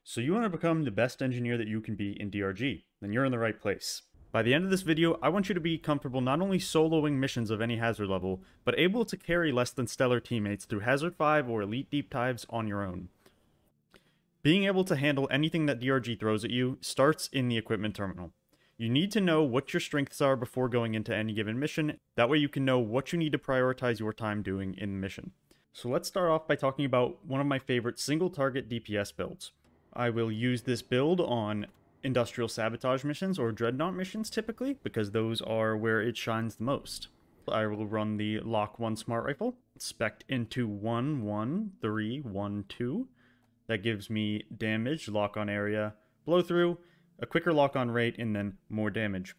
So you want to become the best engineer that you can be in DRG, then you're in the right place. By the end of this video, I want you to be comfortable not only soloing missions of any hazard level, but able to carry less than stellar teammates through Hazard 5 or Elite Deep Dives on your own. Being able to handle anything that DRG throws at you starts in the equipment terminal. You need to know what your strengths are before going into any given mission, that way you can know what you need to prioritize your time doing in the mission. So let's start off by talking about one of my favorite single target DPS builds. I will use this build on industrial sabotage missions or dreadnought missions typically, because those are where it shines the most. I will run the Lock 1 Smart Rifle, spec'd into 1-1-3-1-2. That gives me damage, lock on area, blow through, a quicker lock on rate, and then more damage.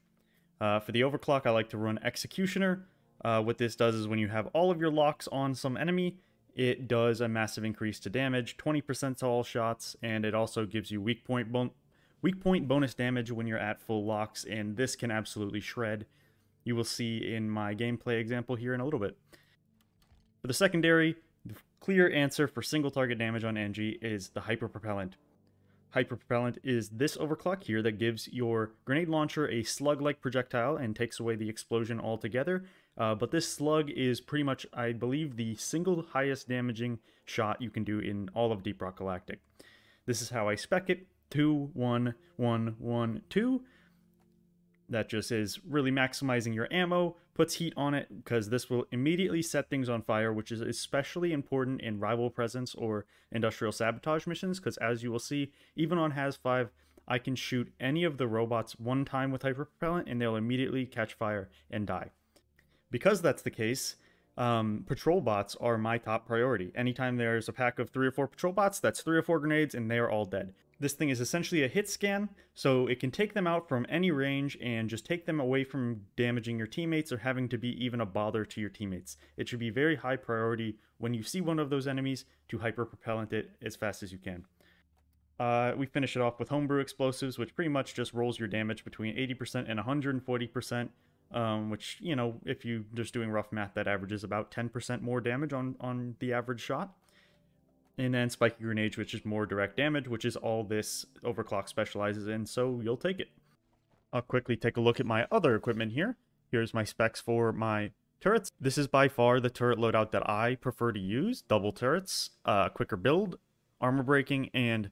For the overclock, I like to run Executioner. What this does is when you have all of your locks on some enemy, it does a massive increase to damage, 20% to all shots, and it also gives you weak point bonus damage when you're at full locks, and this can absolutely shred. You will see in my gameplay example here in a little bit. For the secondary, the clear answer for single target damage on Engi is the Hyper Propellant. Hyper Propellant is this overclock here that gives your grenade launcher a slug-like projectile and takes away the explosion altogether. But this slug is pretty much, I believe, the single highest damaging shot you can do in all of Deep Rock Galactic. This is how I spec it. 2-1-1-1-2. That just is really maximizing your ammo, puts heat on it, because this will immediately set things on fire, which is especially important in rival presence or industrial sabotage missions, because as you will see, even on Haz 5, I can shoot any of the robots one time with hyperpropellant and they'll immediately catch fire and die. Because that's the case, patrol bots are my top priority. Anytime there's a pack of 3 or 4 patrol bots, that's 3 or 4 grenades and they are all dead. This thing is essentially a hit scan, so it can take them out from any range and just take them away from damaging your teammates or having to be even a bother to your teammates. It should be very high priority when you see one of those enemies to hyper-propellant it as fast as you can. We finish it off with homebrew explosives, which pretty much just rolls your damage between 80% and 140%, which, you know, if you're just doing rough math, that averages about 10% more damage on the average shot. And then Spiky Grenades, which is more direct damage, which is all this overclock specializes in, so you'll take it. I'll quickly take a look at my other equipment here. Here's my specs for my turrets. This is by far the turret loadout that I prefer to use. Double turrets, quicker build, armor breaking, and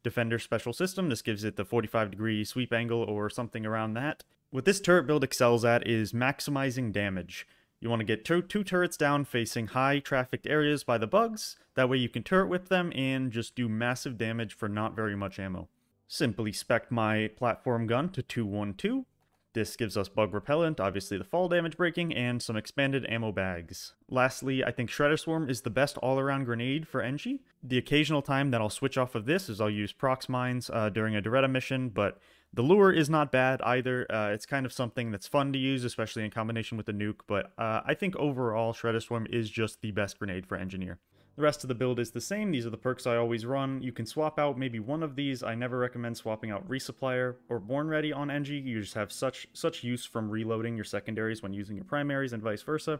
defender special system. This gives it the 45-degree sweep angle or something around that. What this turret build excels at is maximizing damage. You want to get two turrets down facing high trafficked areas by the bugs. That way you can turret whip them and just do massive damage for not very much ammo. Simply spec my platform gun to 2-1-2. This gives us bug repellent, obviously the fall damage breaking, and some expanded ammo bags. Lastly, I think Shredder Swarm is the best all-around grenade for Engi. The occasional time that I'll switch off of this is I'll use prox mines during a Doretta mission, but the lure is not bad either. It's kind of something that's fun to use, especially in combination with the nuke, but I think overall Shredder Swarm is just the best grenade for Engineer. The rest of the build is the same. These are the perks I always run. You can swap out maybe one of these. I never recommend swapping out Resupplier or Born Ready on Engi. You just have such use from reloading your secondaries when using your primaries and vice versa.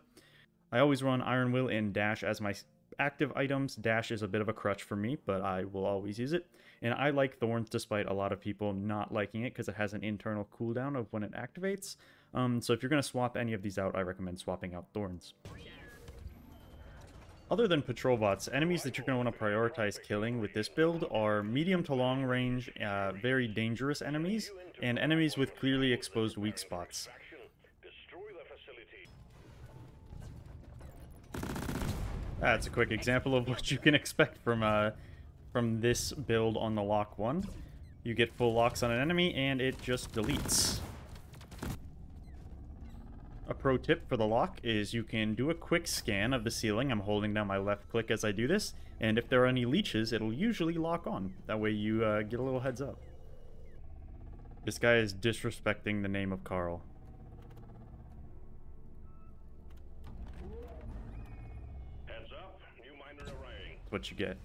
I always run Iron Will and Dash as my active items. Dash is a bit of a crutch for me, but I will always use it. And I like Thorns despite a lot of people not liking it because it has an internal cooldown of when it activates. So if you're going to swap any of these out, I recommend swapping out Thorns. Other than patrol bots, enemies that you're going to want to prioritize killing with this build are medium to long range, very dangerous enemies, and enemies with clearly exposed weak spots. That's a quick example of what you can expect from this build on the Lock 1. You get full locks on an enemy and it just deletes. A pro tip for the lock is you can do a quick scan of the ceiling. I'm holding down my left click as I do this, and if there are any leeches, it'll usually lock on. That way you get a little heads up. This guy is disrespecting the name of Carl. Heads up, new miner array. That's what you get.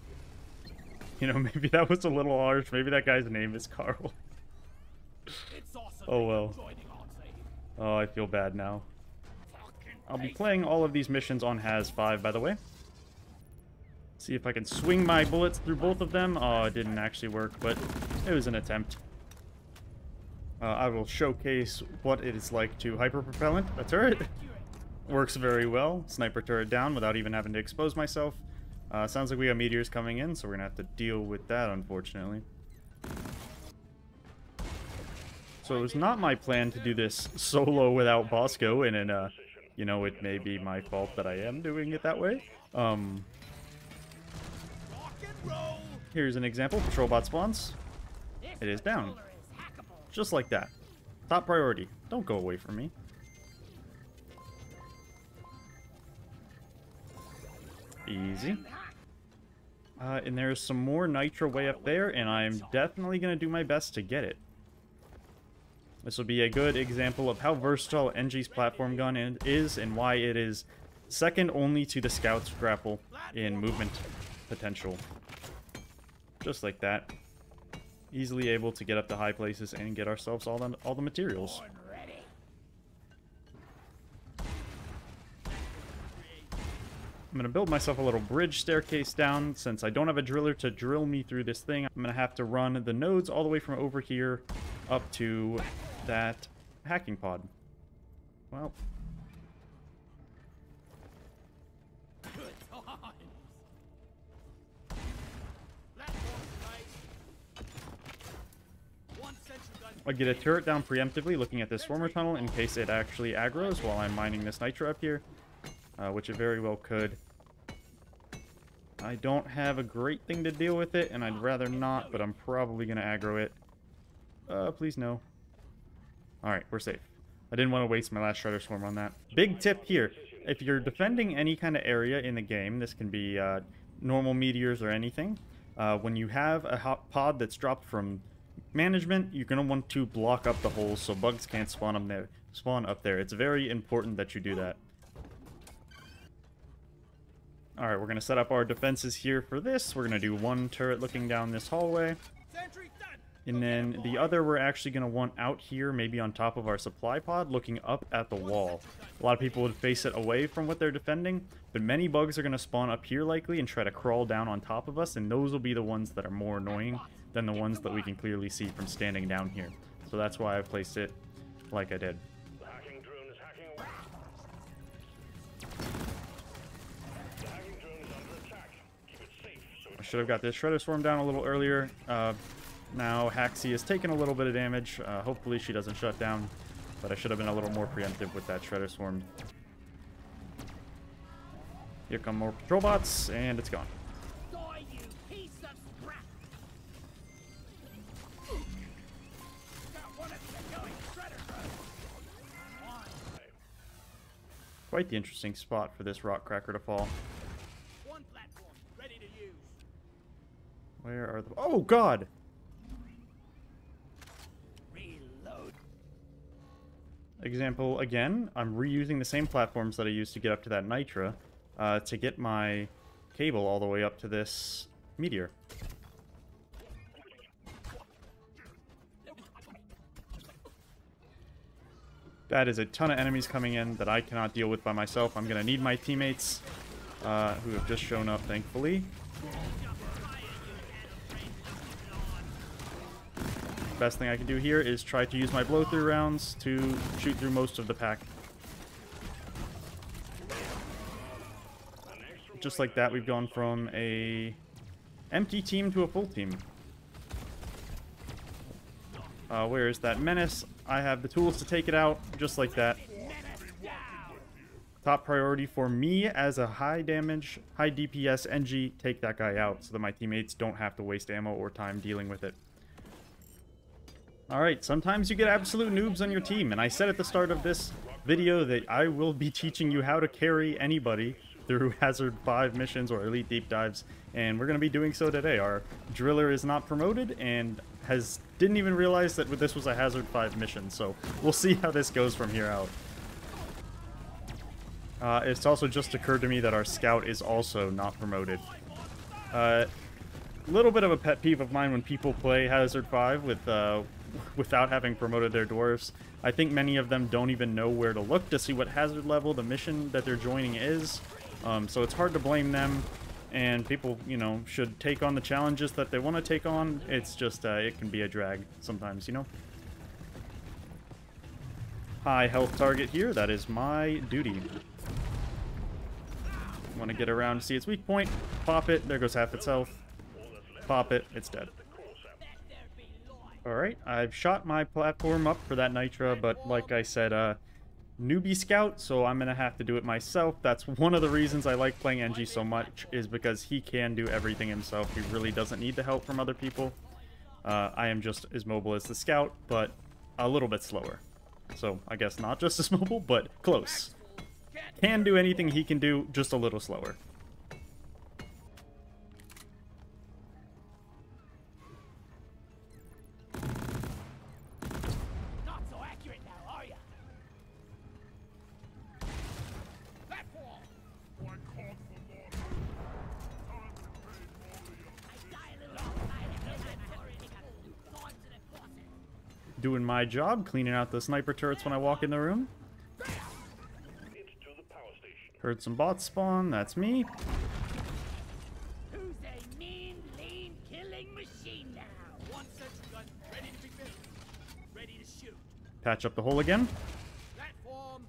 You know, maybe that was a little harsh. Maybe that guy's name is Carl. Oh well. Oh, I feel bad now. I'll be playing all of these missions on Haz 5, by the way. See if I can swing my bullets through both of them. Oh, it didn't actually work, but it was an attempt. I will showcase what it is like to hyper-propellant a turret. Works very well. Sniper turret down without even having to expose myself. Sounds like we have meteors coming in, so we're going to have to deal with that, unfortunately. So it was not my plan to do this solo without Bosco, and then, you know, it may be my fault that I am doing it that way. Here's an example. Patrol bot spawns. It is down. Just like that. Top priority. Don't go away from me. Easy. And there's some more nitro way up there, and I'm definitely going to do my best to get it. This will be a good example of how versatile Engi's platform gun is, and why it is second only to the Scout's grapple in movement potential. Just like that. Easily able to get up to high places and get ourselves all the materials. I'm going to build myself a little bridge staircase down. Since I don't have a driller to drill me through this thing, I'm going to have to run the nodes all the way from over here up to that hacking pod. Well. I'll get a turret down preemptively, looking at this swarmer tunnel in case it actually aggroes while I'm mining this nitro up here, which it very well could. I don't have a great thing to deal with it, and I'd rather not, but I'm probably going to aggro it. Please no. Alright, we're safe. I didn't want to waste my last Shredder Swarm on that. Big tip here. If you're defending any kind of area in the game, this can be normal meteors or anything, when you have a hot pod that's dropped from management, you're going to want to block up the holes so bugs can't spawn up there. It's very important that you do that. Alright, we're going to set up our defenses here for this. We're going to do one turret looking down this hallway. And then the other we're actually going to want out here, maybe on top of our supply pod, looking up at the wall. A lot of people would face it away from what they're defending, but many bugs are going to spawn up here likely and try to crawl down on top of us, and those will be the ones that are more annoying than the ones that we can clearly see from standing down here. So that's why I placed it like I did. The hacking drone is hacking away. The hacking drone is under attack. Keep it safe. I should have got this Shredder Swarm down a little earlier. Now Haxie has taken a little bit of damage. Hopefully she doesn't shut down, but I should have been a little more preemptive with that Shredder Swarm. Here come more patrol bots, and it's gone. Quite the interesting spot for this rock cracker to fall. One platform ready to use. Where are the... Oh, God! Reload. Example, again, I'm reusing the same platforms that I used to get up to that Nitra to get my cable all the way up to this meteor. That is a ton of enemies coming in that I cannot deal with by myself. I'm going to need my teammates, who have just shown up, thankfully. Best thing I can do here is try to use my blow-through rounds to shoot through most of the pack. Just like that, we've gone from a empty team to a full team. Where is that menace? I have the tools to take it out, just like that. Top priority for me as a high damage, high DPS Engi, take that guy out so that my teammates don't have to waste ammo or time dealing with it. Alright, sometimes you get absolute noobs on your team, and I said at the start of this video that I will be teaching you how to carry anybody through Hazard 5 missions or Elite Deep Dives, and we're going to be doing so today. Our driller is not promoted and didn't even realize that this was a Hazard 5 mission, so we'll see how this goes from here out. It's also just occurred to me that our scout is also not promoted. Little bit of a pet peeve of mine when people play Hazard 5 without having promoted their dwarves. I think many of them don't even know where to look to see what hazard level the mission that they're joining is. So it's hard to blame them, and people, you know, should take on the challenges that they want to take on. It's just, it can be a drag sometimes, you know? High health target here. That is my duty. Want to get around to see its weak point. Pop it. There goes half its health. Pop it. It's dead. Alright, I've shot my platform up for that Nitra, but like I said, newbie scout, so I'm going to have to do it myself. That's one of the reasons I like playing Engi so much, is because he can do everything himself. He really doesn't need the help from other people. I am just as mobile as the scout, but a little bit slower. So, I guess not just as mobile, but close. Can do anything he can do, just a little slower. Not so accurate now, are ya? Platform! I die a little outside of inventory because thorns in a closet. Doing my job, cleaning out the sniper turrets when I walk in the room. Heard some bots spawn, that's me. Who's a mean, lean, killing machine now? One such gun ready to be built. Ready to shoot. Patch up the hole again. Platform!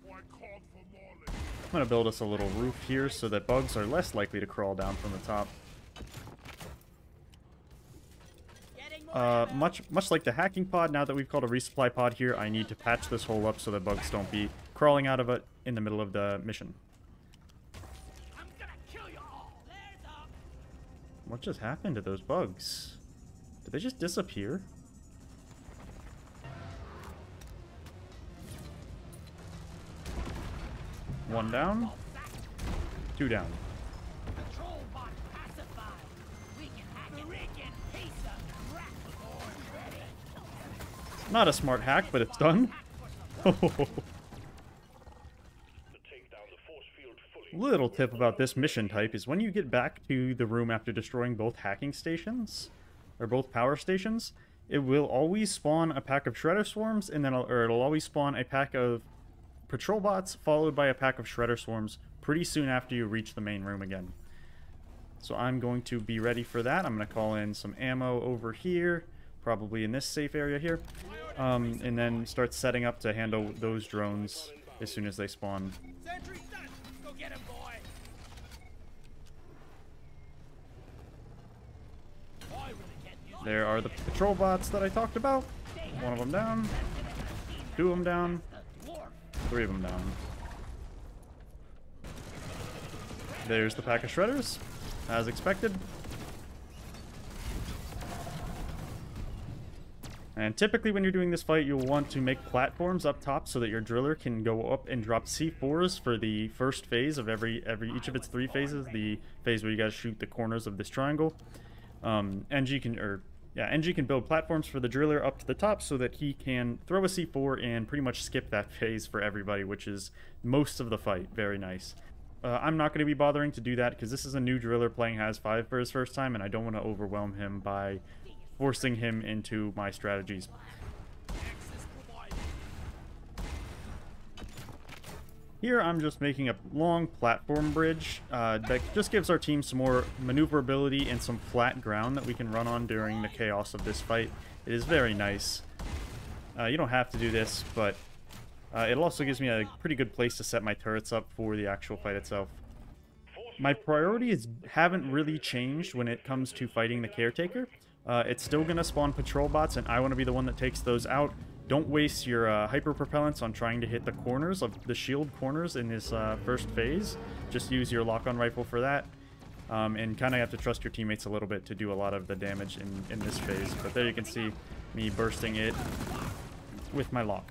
I'm gonna build us a little roof here so that bugs are less likely to crawl down from the top. Much like the hacking pod, now that we've called a resupply pod here, I need to patch this hole up so that bugs don't be crawling out of it in the middle of the mission. I'm gonna kill you all. Flares up. What just happened to those bugs? Did they just disappear? One down. Two down. Control bot pacified. We can hack it. Rigging piece of crap. Ready. Not a smart hack, but it's done. Little tip about this mission type is when you get back to the room after destroying both hacking stations, or both power stations, it will always spawn a pack of shredder swarms, and then it'll always spawn a pack of patrol bots followed by a pack of shredder swarms pretty soon after you reach the main room again. So I'm going to be ready for that. I'm going to call in some ammo over here, probably in this safe area here, and then start setting up to handle those drones as soon as they spawn. Sentry's done. Go get him, boy. Boy, really can't use There are the patrol bots that I talked about. One of them down. Two of them down. Three of them down. There's the pack of shredders, as expected. And typically when you're doing this fight, you'll want to make platforms up top so that your driller can go up and drop C4s for the first phase of each of its three phases. The phase where you guys shoot the corners of this triangle. Engi can build platforms for the driller up to the top so that he can throw a C4 and pretty much skip that phase for everybody, which is most of the fight. Very nice. I'm not going to be bothering to do that because this is a new driller playing Has-5 for his first time, and I don't want to overwhelm him by forcing him into my strategies. Here I'm just making a long platform bridge that just gives our team some more maneuverability and some flat ground that we can run on during the chaos of this fight. It is very nice. You don't have to do this, but it also gives me a pretty good place to set my turrets up for the actual fight itself. My priorities haven't really changed when it comes to fighting the Caretaker. It's still going to spawn patrol bots, and I want to be the one that takes those out. Don't waste your hyper-propellants on trying to hit the corners of the shield corners in this first phase. Just use your lock-on rifle for that. And kind of have to trust your teammates a little bit to do a lot of the damage in this phase. But there you can see me bursting it with my lock.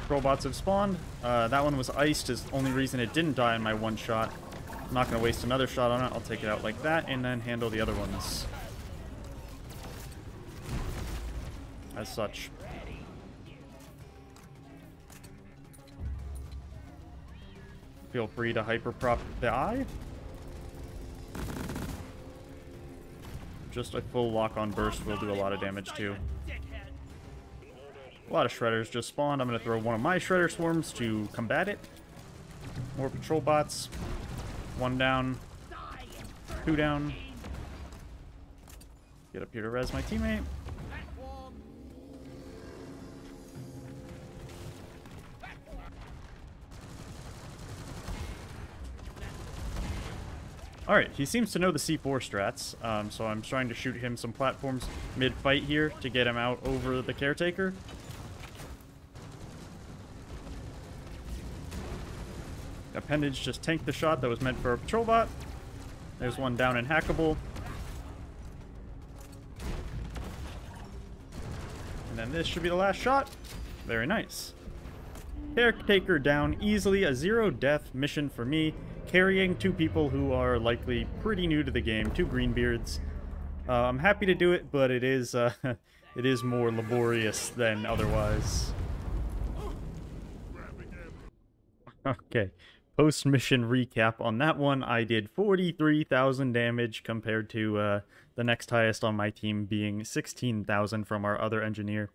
Patrol bots have spawned. That one was iced, is the only reason it didn't die in my one shot. I'm not going to waste another shot on it. I'll take it out like that and then handle the other ones as such. Feel free to hyperprop the eye. Just a full lock-on burst will do a lot of damage too. A lot of shredders just spawned. I'm going to throw one of my shredder swarms to combat it. More patrol bots. 1 down. 2 down. Get up here to res my teammate. Alright, he seems to know the C4 strats, so I'm trying to shoot him some platforms mid-fight here to get him out over the caretaker. Appendage just tanked the shot that was meant for a patrol bot. There's 1 down and hackable. And then this should be the last shot. Very nice. Caretaker down easily, a 0-death mission for me, carrying 2 people who are likely pretty new to the game, 2 Greenbeards. I'm happy to do it, but it is more laborious than otherwise. Okay, post-mission recap on that one. I did 43,000 damage compared to the next highest on my team being 16,000 from our other engineer.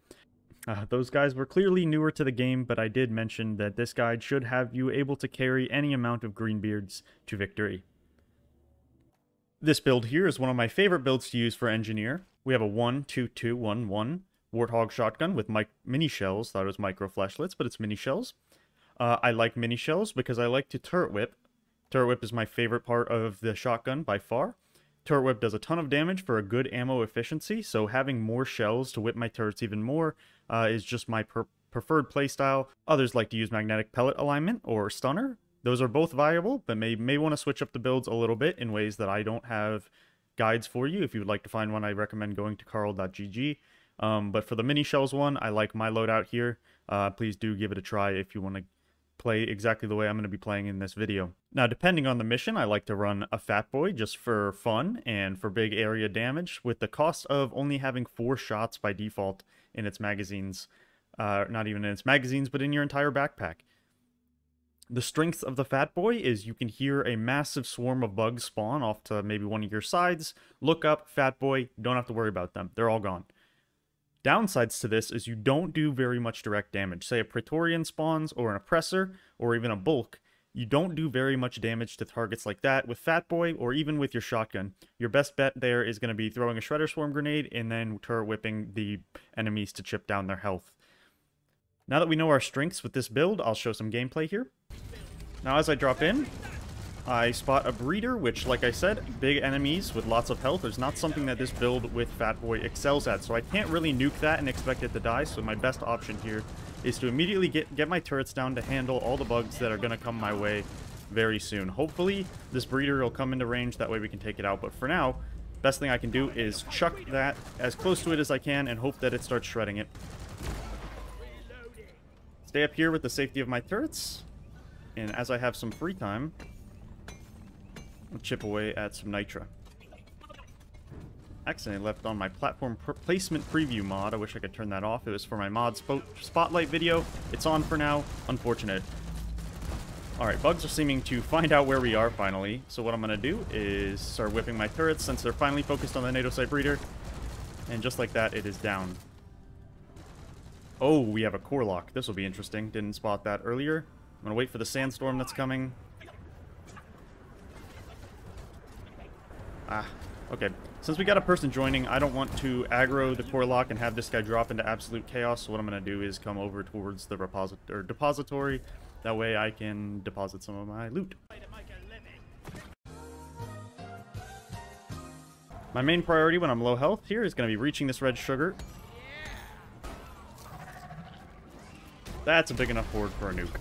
Those guys were clearly newer to the game, but I did mention that this guide should have you able to carry any amount of Greenbeards to victory. This build here is one of my favorite builds to use for engineer. We have a 1-2-2-1-1 Warthog shotgun with mini shells. Thought it was micro fleshlets, but it's mini shells. I like mini shells because I like to turret whip. Turret whip is my favorite part of the shotgun by far. Turret whip does a ton of damage for a good ammo efficiency, so having more shells to whip my turrets even more is just my preferred playstyle. Others like to use magnetic pellet alignment or stunner. Those are both viable, but may want to switch up the builds a little bit in ways that I don't have guides for you. If you would like to find one, I recommend going to carl.gg. But for the mini shells one, I like my loadout here. Please do give it a try if you want to play exactly the way I'm going to be playing in this video. Now, depending on the mission, I like to run a Fat Boy just for fun and for big area damage, with the cost of only having 4 shots by default in its magazines. Not even in its magazines, but in your entire backpack. The strength of the Fat Boy is you can hear a massive swarm of bugs spawn off to maybe one of your sides. Look up, Fat Boy, don't have to worry about them. They're all gone. Downsides to this is you don't do very much direct damage. Say a Praetorian spawns, or an Oppressor, or even a Bulk. You don't do very much damage to targets like that with Fat Boy, or even with your shotgun. Your best bet there is going to be throwing a Shredder Swarm grenade, and then turret whipping the enemies to chip down their health. Now that we know our strengths with this build, I'll show some gameplay here. Now as I drop in, I spot a breeder, which, like I said, big enemies with lots of health is not something that this build with Fat Boy excels at, so I can't really nuke that and expect it to die, so my best option here is to immediately get my turrets down to handle all the bugs that are going to come my way very soon. Hopefully, this breeder will come into range, that way we can take it out, but for now, best thing I can do is chuck that as close to it as I can and hope that it starts shredding it. Stay up here with the safety of my turrets, and as I have some free time, I'll chip away at some nitra. Accidentally left on my platform placement preview mod. I wish I could turn that off. It was for my mod spotlight video. It's on for now. Unfortunate. Alright, bugs are seeming to find out where we are finally. So what I'm going to do is start whipping my turrets since they're finally focused on the NATO site breeder. And just like that, it is down. Oh, we have a core lock. This will be interesting. Didn't spot that earlier. I'm going to wait for the sandstorm that's coming. Ah, okay. Since we got a person joining, I don't want to aggro the core lock and have this guy drop into absolute chaos. So what I'm going to do is come over towards the depository. That way I can deposit some of my loot. My main priority when I'm low health here is going to be reaching this red sugar. That's a big enough board for a nuke.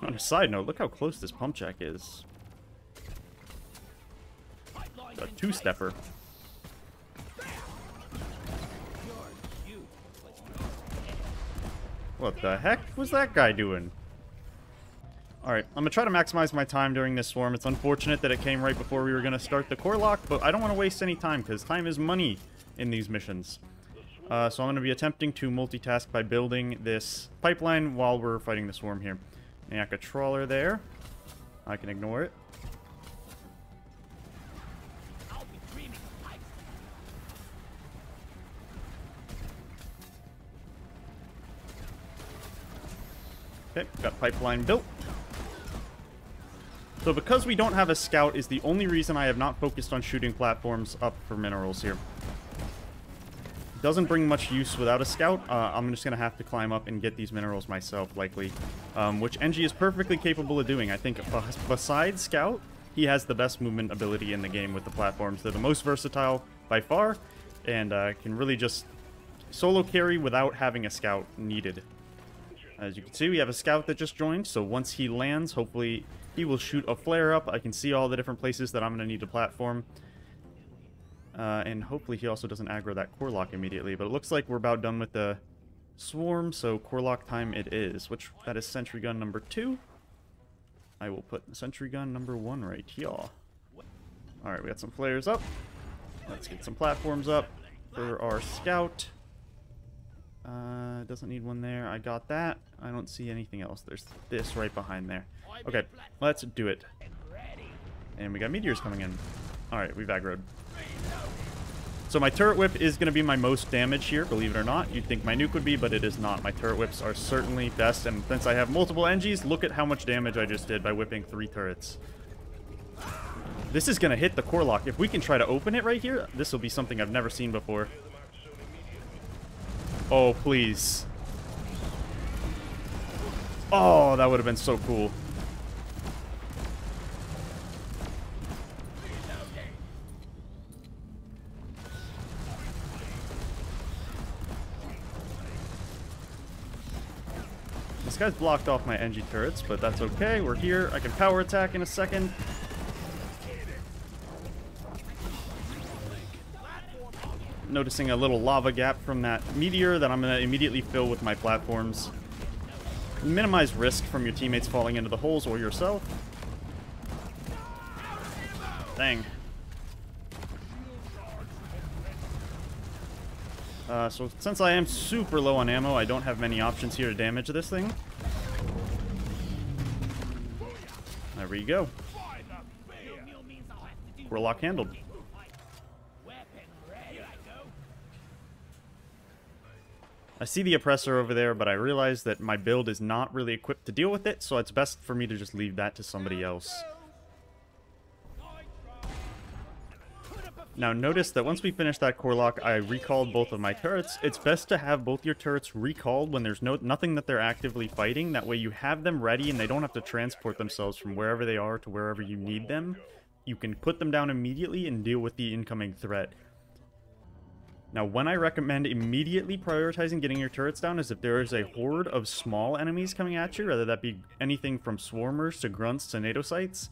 On a side note, look how close this pump jack is. A 2-stepper. What the heck was that guy doing? Alright, I'm going to try to maximize my time during this swarm. It's unfortunate that it came right before we were going to start the core lock, but I don't want to waste any time, because time is money in these missions. So I'm going to be attempting to multitask by building this pipeline while we're fighting the swarm here. Maniaca trawler there. I can ignore it. Okay, got pipeline built. So because we don't have a scout is the only reason I have not focused on shooting platforms up for minerals here. Doesn't bring much use without a scout. I'm just going to have to climb up and get these minerals myself, likely. Which Engi is perfectly capable of doing. I think besides scout, he has the best movement ability in the game with the platforms. They're the most versatile by far, and can really just solo carry without having a scout needed. As you can see, we have a scout that just joined, so once he lands, hopefully he will shoot a flare up. I can see all the different places that I'm going to need to platform. And hopefully he also doesn't aggro that core lock immediately. But it looks like we're about done with the swarm, so core lock time it is. Which, that is sentry gun number 2. I will put sentry gun number 1 right here. Alright, we got some flares up. Let's get some platforms up for our scout. Doesn't need one there. I got that. I don't see anything else. There's this right behind there. Okay, let's do it. And we got meteors coming in. Alright, we've aggroed. So my turret whip is going to be my most damage here, believe it or not. You'd think my nuke would be, but it is not. My turret whips are certainly best, and since I have multiple Engis, look at how much damage I just did by whipping 3 turrets. This is going to hit the core lock. If we can try to open it right here, this will be something I've never seen before. Oh, please. Oh, that would have been so cool. This guy's blocked off my Engi turrets, but that's okay. We're here. I can power attack in a second. Noticing a little lava gap from that meteor that I'm going to immediately fill with my platforms. Minimize risk from your teammates falling into the holes or yourself. Dang. So since I am super low on ammo, I don't have many options here to damage this thing. There we go. Core lock handled. I see the oppressor over there, but I realize that my build is not really equipped to deal with it, so it's best for me to just leave that to somebody else. Now notice that once we finish that core lock, I recalled both of my turrets. It's best to have both your turrets recalled when there's nothing that they're actively fighting. That way you have them ready and they don't have to transport themselves from wherever they are to wherever you need them. You can put them down immediately and deal with the incoming threat. Now, when I recommend immediately prioritizing getting your turrets down is if there is a horde of small enemies coming at you, whether that be anything from swarmers to grunts to nadocytes.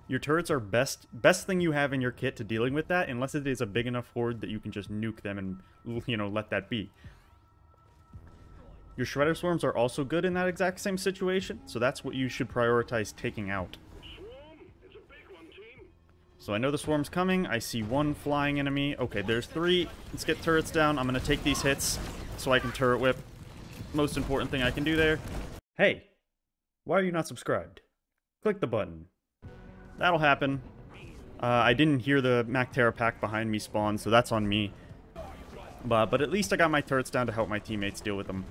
Your turrets are best thing you have in your kit to dealing with that, unless it is a big enough horde that you can just nuke them and, you know, let that be. Your shredder swarms are also good in that exact same situation, so that's what you should prioritize taking out. So I know the swarm's coming. I see one flying enemy. Okay, there's 3. Let's get turrets down. I'm going to take these hits so I can turret whip. Most important thing I can do there. Hey, why are you not subscribed? Click the button. That'll happen. I didn't hear the Mactera pack behind me spawn, so that's on me. But at least I got my turrets down to help my teammates deal with them.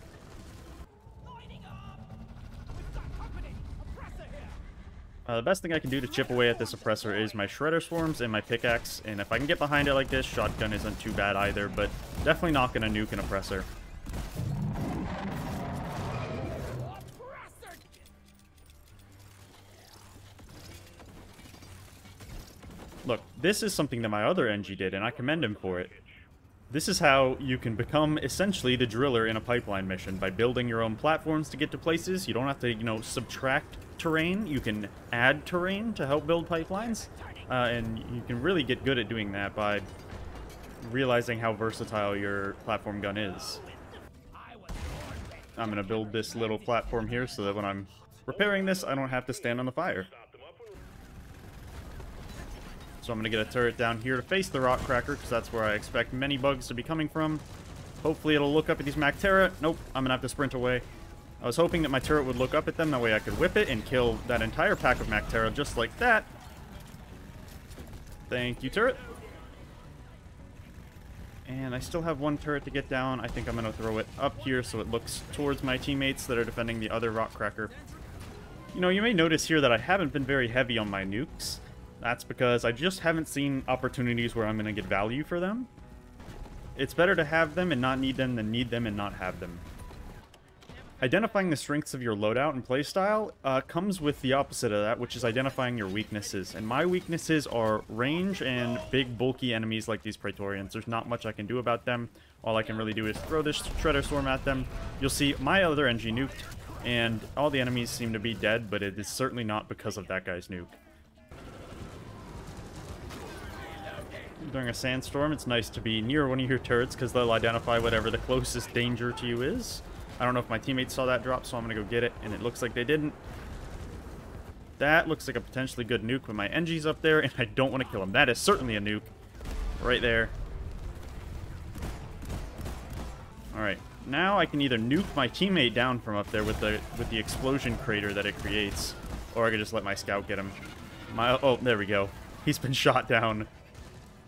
The best thing I can do to chip away at this oppressor is my shredder swarms and my pickaxe, and if I can get behind it like this, shotgun isn't too bad either, but definitely not going to nuke an oppressor. Look, this is something that my other Engi did, and I commend him for it. This is how you can become essentially the driller in a pipeline mission, by building your own platforms to get to places. You don't have to, you know, subtract terrain. You can add terrain to help build pipelines, and you can really get good at doing that by realizing how versatile your platform gun is. I'm going to build this little platform here so that when I'm repairing this, I don't have to stand on the fire. So I'm going to get a turret down here to face the rock cracker, because that's where I expect many bugs to be coming from. Hopefully it'll look up at these Mactera. Nope, I'm going to have to sprint away. I was hoping that my turret would look up at them, that way I could whip it and kill that entire pack of Mactera just like that. Thank you, turret. And I still have one turret to get down. I think I'm going to throw it up here so it looks towards my teammates that are defending the other rock cracker. You know, you may notice here that I haven't been very heavy on my nukes. That's because I just haven't seen opportunities where I'm going to get value for them. It's better to have them and not need them than need them and not have them. Identifying the strengths of your loadout and playstyle comes with the opposite of that, which is identifying your weaknesses. And my weaknesses are range and big, bulky enemies like these Praetorians. There's not much I can do about them. All I can really do is throw this Shredder Swarm at them. You'll see my other Engi nuked, and all the enemies seem to be dead, but it is certainly not because of that guy's nuke. During a sandstorm, it's nice to be near one of your turrets because they'll identify whatever the closest danger to you is. I don't know if my teammates saw that drop, so I'm going to go get it, and it looks like they didn't. That looks like a potentially good nuke, but my Engi's up there, and I don't want to kill him. That is certainly a nuke. Right there. Alright, now I can either nuke my teammate down from up there with the explosion crater that it creates, or I can just let my scout get him. Oh, there we go. He's been shot down.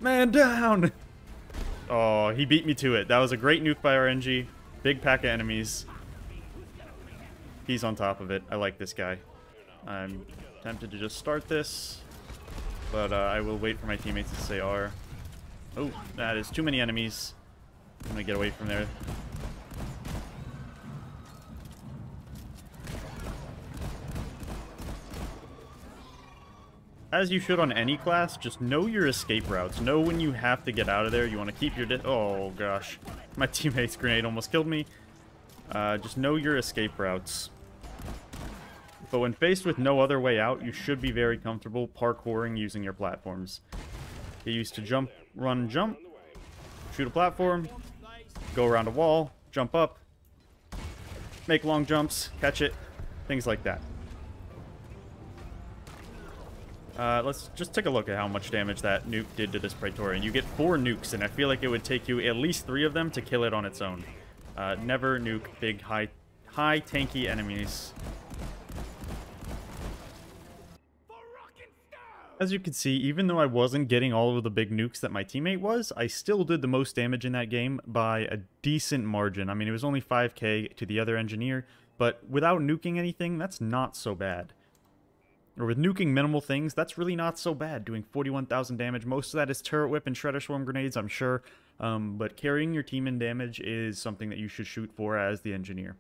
Man down! Oh, he beat me to it. That was a great nuke by our Engi. Big pack of enemies. He's on top of it. I like this guy. I'm tempted to just start this, but I will wait for my teammates to say R. Oh, that is too many enemies. I'm gonna get away from there. As you should on any class, just know your escape routes. Know when you have to get out of there. You want to keep your... Oh, gosh. My teammate's grenade almost killed me. Just know your escape routes. But when faced with no other way out, you should be very comfortable parkouring using your platforms. Get used to jump, run, jump. Shoot a platform. Go around a wall. Jump up. Make long jumps. Catch it. Things like that. Let's just take a look at how much damage that nuke did to this Praetorian. You get 4 nukes, and I feel like it would take you at least 3 of them to kill it on its own. Never nuke big, high tanky enemies. As you can see, even though I wasn't getting all of the big nukes that my teammate was, I still did the most damage in that game by a decent margin. I mean, it was only 5k to the other engineer, but without nuking anything, that's not so bad. Or with nuking minimal things, that's really not so bad, doing 41,000 damage. Most of that is turret whip and shredder swarm grenades, I'm sure. But carrying your team in damage is something that you should shoot for as the engineer.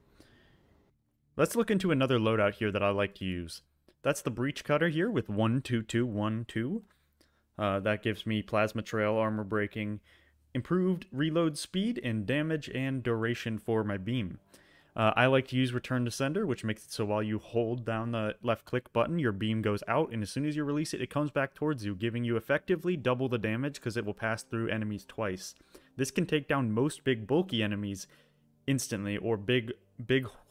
Let's look into another loadout here that I like to use. That's the breach cutter here with 1-2-2-1-2. That gives me plasma trail, armor breaking, improved reload speed, and damage and duration for my beam. I like to use Return to Sender, which makes it so while you hold down the left click button, your beam goes out, and as soon as you release it, it comes back towards you, giving you effectively double the damage because it will pass through enemies twice. This can take down most big bulky enemies instantly, or big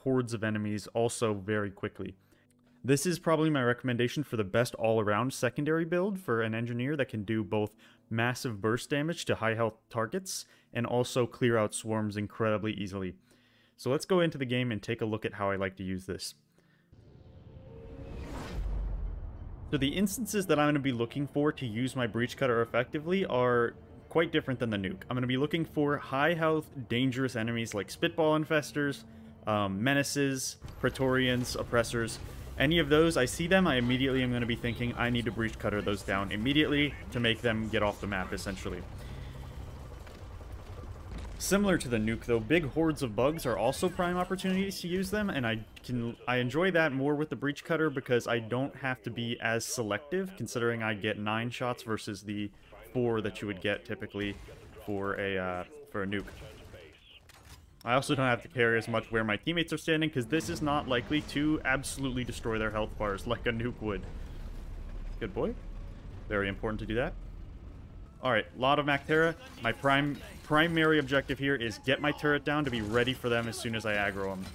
hordes of enemies also very quickly. This is probably my recommendation for the best all-around secondary build for an engineer that can do both massive burst damage to high health targets and also clear out swarms incredibly easily. So let's go into the game and take a look at how I like to use this. So the instances that I'm going to be looking for to use my breach cutter effectively are quite different than the nuke. I'm going to be looking for high health, dangerous enemies like spitball infestors, menaces, praetorians, oppressors. Any of those, I see them, I immediately am going to be thinking I need to breach cutter those down immediately to make them get off the map, essentially. Similar to the nuke, though, big hordes of bugs are also prime opportunities to use them, and I enjoy that more with the breach cutter because I don't have to be as selective, considering I get 9 shots versus the 4 that you would get typically for a nuke. I also don't have to care as much where my teammates are standing, because this is not likely to absolutely destroy their health bars like a nuke would. Good boy. Very important to do that. Alright, lot of Mactera. My primary objective here is get my turret down to be ready for them as soon as I aggro them.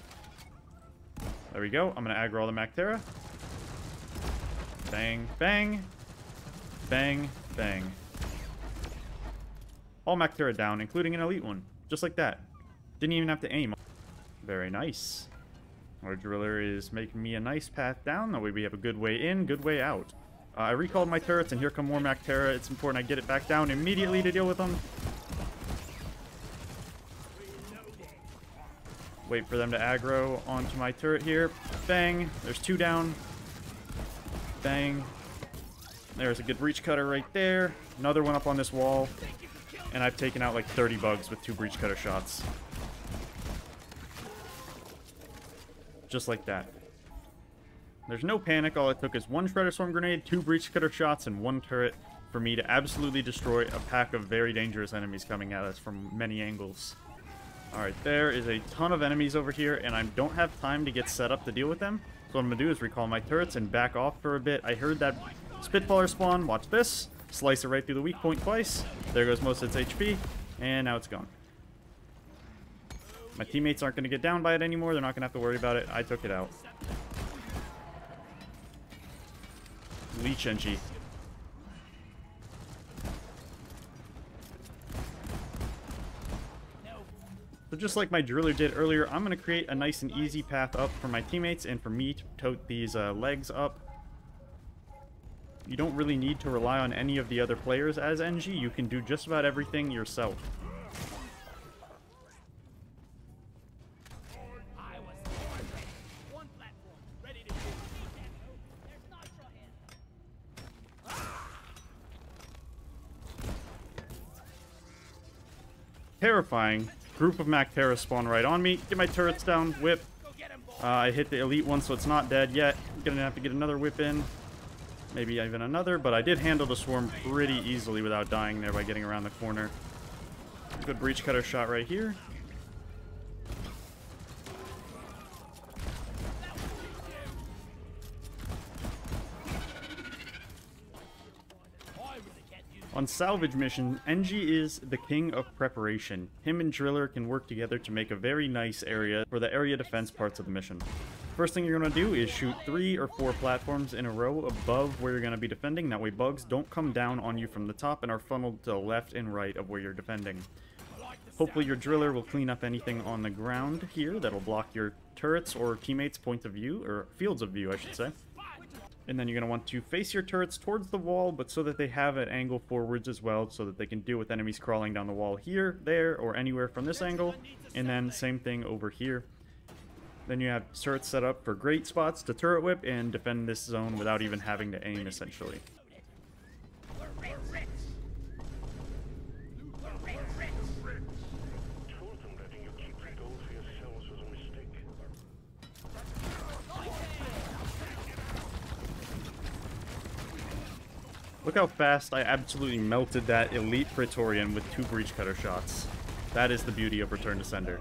There we go. I'm going to aggro all the Mactera. Bang, bang. Bang, bang. All Mactera down, including an elite one. Just like that. Didn't even have to aim. Very nice. Our driller is making me a nice path down. That way we have a good way in, good way out. I recalled my turrets, and here come more Mactera. It's important I get it back down immediately to deal with them. Wait for them to aggro onto my turret here. Bang. There's 2 down. Bang. There's a good breach cutter right there. Another one up on this wall. And I've taken out like 30 bugs with 2 breach cutter shots. Just like that. There's no panic. All it took is 1 Shredder Swarm Grenade, 2 breach cutter shots, and 1 turret for me to absolutely destroy a pack of very dangerous enemies coming at us from many angles. Alright, there is a ton of enemies over here, and I don't have time to get set up to deal with them. So what I'm going to do is recall my turrets and back off for a bit. I heard that Spitfire spawn. Watch this. Slice it right through the weak point twice. There goes most of its HP, and now it's gone. My teammates aren't going to get down by it anymore. They're not going to have to worry about it. I took it out. Leech Engi. So just like my driller did earlier, I'm going to create a nice and easy path up for my teammates and for me to tote these legs up. You don't really need to rely on any of the other players as Engi. You can do just about everything yourself. Terrifying. Group of Mactera spawn right on me. Get my turrets down. Whip. I hit the elite one, so it's not dead yet. Gonna have to get another whip in. Maybe even another, but I did handle the swarm pretty easily without dying there by getting around the corner. Good breach cutter shot right here. On salvage mission, Engi is the king of preparation. Him and Driller can work together to make a very nice area for the area defense parts of the mission. First thing you're going to do is shoot 3 or 4 platforms in a row above where you're going to be defending. That way bugs don't come down on you from the top and are funneled to the left and right of where you're defending. Hopefully your Driller will clean up anything on the ground here that'll block your turrets or teammates' points of view, or fields of view, I should say. And then you're going to want to face your turrets towards the wall, but so that they have an angle forwards as well, so that they can deal with enemies crawling down the wall here, there, or anywhere from this angle. And then same thing over here. Then you have turrets set up for great spots to turret whip and defend this zone without even having to aim, essentially. Look how fast I absolutely melted that elite Praetorian with 2 breach cutter shots. That is the beauty of Return to Sender.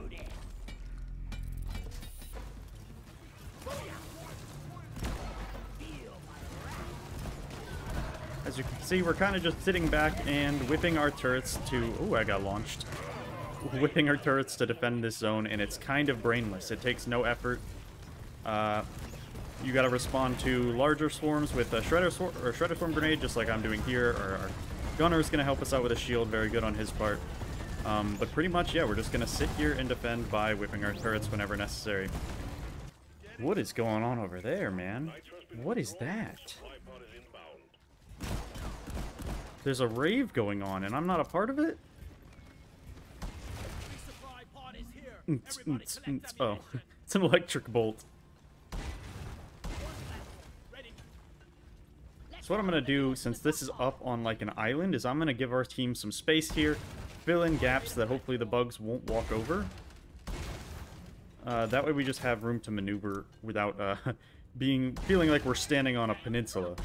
As you can see, we're kind of just sitting back and whipping our turrets to... Ooh, I got launched. Whipping our turrets to defend this zone, and it's kind of brainless. It takes no effort. You gotta respond to larger swarms with a Shredder Swarm Grenade, just like I'm doing here. Our Gunner's gonna help us out with a shield, very good on his part. But pretty much, yeah, we're just gonna sit here and defend by whipping our turrets whenever necessary. What is going on over there, man? What is that? There's a rave going on, and I'm not a part of it? Oh, it's an electric bolt. So what I'm going to do, since this is up on like an island, is I'm going to give our team some space here, fill in gaps that hopefully the bugs won't walk over. That way we just have room to maneuver without feeling like we're standing on a peninsula.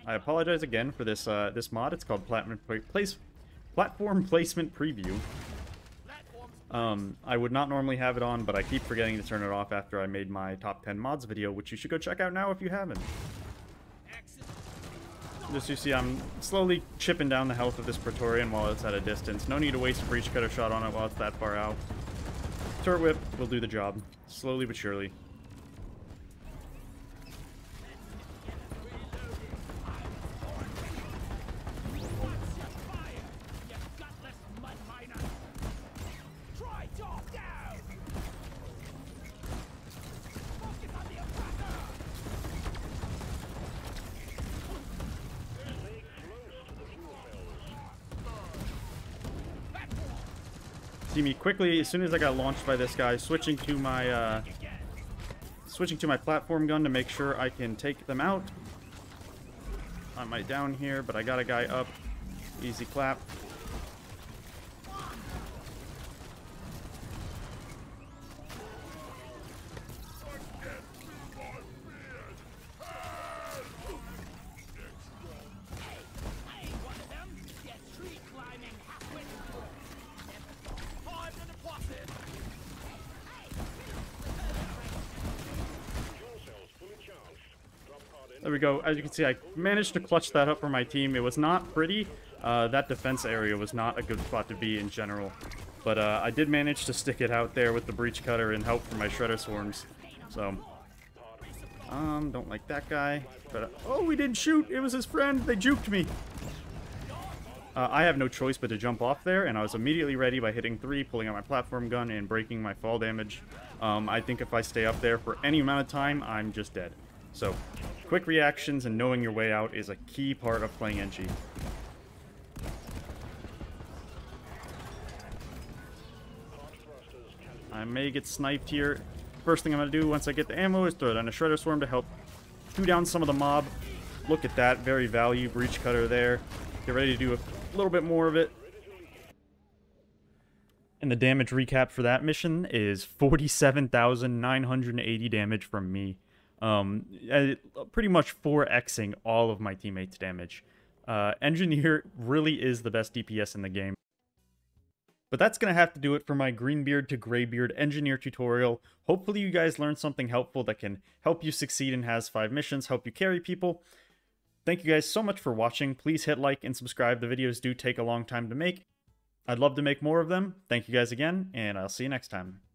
I apologize again for this this mod. It's called Platform Placement Preview. I would not normally have it on, but I keep forgetting to turn it off after I made my top 10 mods video, which you should go check out now if you haven't. Just you see, I'm slowly chipping down the health of this Praetorian while it's at a distance. No need to waste a breach cutter shot on it while it's that far out. Turret whip will do the job, slowly but surely. See me quickly, as soon as I got launched by this guy, switching to my platform gun to make sure I can take them out. I might down here, but I got a guy up. Easy clap. There we go. As you can see, I managed to clutch that up for my team. It was not pretty. That defense area was not a good spot to be in general. But I did manage to stick it out there with the breach cutter and help for my shredder swarms. So, don't like that guy. But oh, we didn't shoot. It was his friend. They juked me. I have no choice but to jump off there, and I was immediately ready by hitting 3, pulling out my platform gun, and breaking my fall damage. I think if I stay up there for any amount of time, I'm just dead. So, quick reactions and knowing your way out is a key part of playing Engi. I may get sniped here. First thing I'm going to do once I get the ammo is throw down a Shredder Swarm to help chew down some of the mob. Look at that, very value breach cutter there. Get ready to do a little bit more of it. And the damage recap for that mission is 47,980 damage from me. Pretty much 4xing all of my teammates' damage. Engineer really is the best DPS in the game. But that's going to have to do it for my Greenbeard to Greybeard Engineer tutorial. Hopefully you guys learned something helpful that can help you succeed in Has 5 missions, help you carry people. Thank you guys so much for watching. Please hit like and subscribe. The videos do take a long time to make. I'd love to make more of them. Thank you guys again, and I'll see you next time.